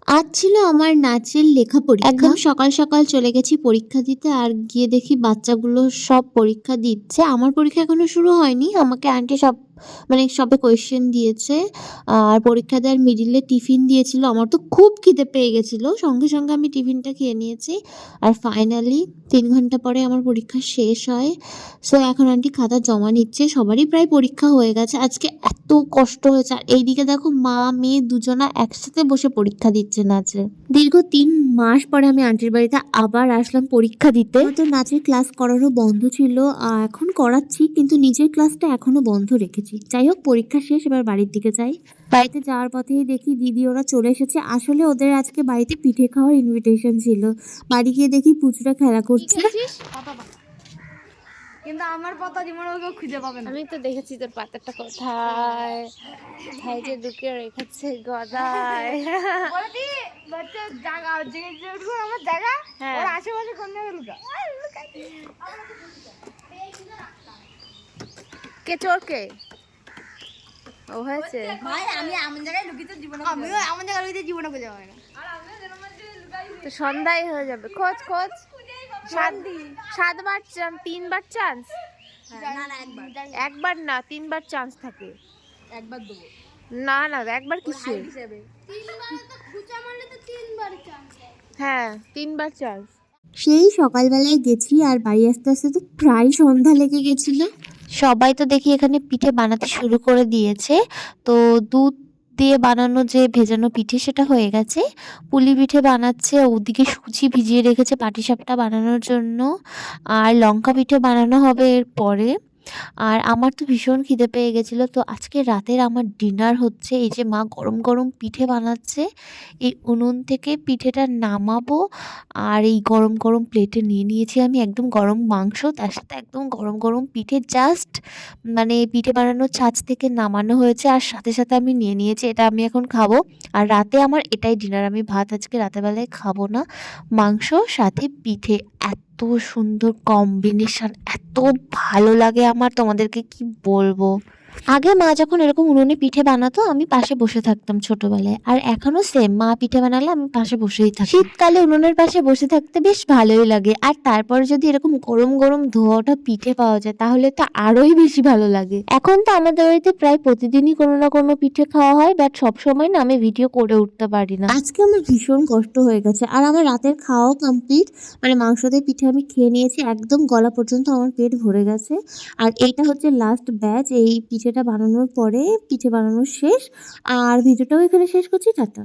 আজ ছিল আমার নাচের লেখা পরীক্ষা। একদম সকাল সকাল চলে গেছি পরীক্ষা দিতে, আর গিয়ে দেখি বাচ্চাগুলো সব পরীক্ষা দিচ্ছে। আমার পরীক্ষা এখনো শুরু হয়নি। আমাকে আন্টি সব সবে কোয়েশ্চেন দিয়েছে। আর পরীক্ষা দেওয়ার মিডিলে টিফিন দিয়েছিল। আমার তো খুব খিদে পেয়ে গেছিল। সঙ্গে সঙ্গে আমি টিফিনটা খেয়ে নিয়েছি। আর ফাইনালি ৩ ঘন্টা পরে আমার পরীক্ষা শেষ হয়। সো এখন আন্টি খাতা জমা নিচ্ছে। সবারই প্রায় পরীক্ষা হয়ে গেছে। আজকে এত কষ্ট হয়েছে। আর এইদিকে দেখো মা মেয়ে দুজনা একসাথে বসে পরীক্ষা দিচ্ছে নাচে। দীর্ঘ ৩ মাস পরে আমি আন্টির বাড়িতে আবার আসলাম পরীক্ষা দিতে। তো নাচের ক্লাস করারও বন্ধ ছিল। এখন করাচ্ছি, কিন্তু নিজের ক্লাসটা এখনো বন্ধ রেখেছি। যাই হোক, পরীক্ষা শেষ, এবার বাড়ির দিকে যাই। বাড়িতে যাওয়ার পথেই দেখি দিদি ওরা চলে এসেছে। আসলে ওদের আজকে বাড়িতে পিঠে খাওয়ার ইনভিটেশন ছিল। বাড়ি গিয়ে দেখি পুচুরা খেলা করছে। কিন্তু আমার পাতা জীবনে কেউ খুঁজে পাবে না। আমি তো দেখেছি তোর পাতাটা কোথায় কোথায় যে লুকিয়ে রেখেছে গদায়। বলতি বাচ্চা জায়গা যেটুকু আমার জায়গা হ্যাঁ। ওর আশেপাশে কোন জায়গায় লুকা কে চোর কে? ও হয়েছে। ভাই আমি এমন জায়গায় লুকিয়ে জীবনে আমিও এমন জায়গায় লুকিয়ে জীবনে খুঁজে পাবে না। আর আমিও যেন মধ্যে লুকাই তো সন্ধ্যায় হয়ে যাবে। খোঁজ খোঁজ 7বার 3বার চান্স। না না একবার না 3বার চান্স থাকে। একবার দেবো না না একবার কিসে? হিসেবে 3বার তো খুঁজা মারলে তো 3বার চান্স। হ্যাঁ 3বার চান্স। সেই সকালবেলায় গেছি, আর বাড়ি আসতে আসতে তো প্রায় সন্ধ্যা লেগে গেছিল। সবাই তো দেখি এখানে পিঠে বানাতে শুরু করে দিয়েছে। তো দুধ দিয়ে বানানো যে ভেজানো পিঠে সেটা হয়ে গেছে। পুলি পিঠে বানাচ্ছে, ওদিকে সুজি ভিজিয়ে রেখেছে পাটিসাপটা বানানোর জন্য। আর লঙ্কা পিঠে বানানো হবে এর পরে। আর আমার তো ভীষণ খিদে পেয়ে গেছিলো। তো আজকে রাতের আমার ডিনার হচ্ছে এই যে মা গরম গরম পিঠে বানাচ্ছে। এই উনুন থেকে পিঠেটা নামাবো, আর এই গরম গরম প্লেটে নিয়ে নিয়েছি আমি একদম গরম মাংস, তার সাথে একদম গরম গরম পিঠে। জাস্ট পিঠে বানানোর ছাঁচ থেকে নামানো হয়েছে, আর সাথে সাথে আমি নিয়ে নিয়েছি। এটা আমি এখন খাবো। আর রাতে আমার এটাই ডিনার। আমি ভাত আজকে রাতেরবেলায় খাবো না। মাংস সাথে পিঠে, এত সুন্দর কম্বিনেশন, এত ভালো লাগে আমার, তোমাদেরকে কি বলবো। আগে মা যখন এরকম উনুনে পিঠে বানাতো আমি পাশে বসে থাকতাম ছোটবেলায়, আর এখনো সেম, মা পিঠে বানালে আমি পাশে বসেই থাকি। শীতকালে উনুনের পাশে বসে থাকতে বেশ ভালোই লাগে। আর তারপরে যদি এরকম গরম গরম ধোয়া ওঠা পিঠে পাওয়া যায় তাহলে তো আরোই বেশি ভালো লাগে। এখন তো আমাদের বাড়িতে প্রায় প্রতিদিনই কোনো না কোনো পিঠে খাওয়া হয়, বাট সবসময় না আমি ভিডিও করে উঠতে পারি না। আজকে আমার ভীষণ কষ্ট হয়ে গেছে। আর আমার রাতের খাওয়াও কমপ্লিট। মাংস দিয়ে পিঠে আমি খেয়ে নিয়েছি, একদম গলা পর্যন্ত আমার পেট ভরে গেছে। আর এইটা হচ্ছে লাস্ট ব্যাচ। এই পিঠেটা বানানোর পরে পিঠে বানানো শেষ। আর ভিডিওটাও এখানে শেষ করছি। টাটা।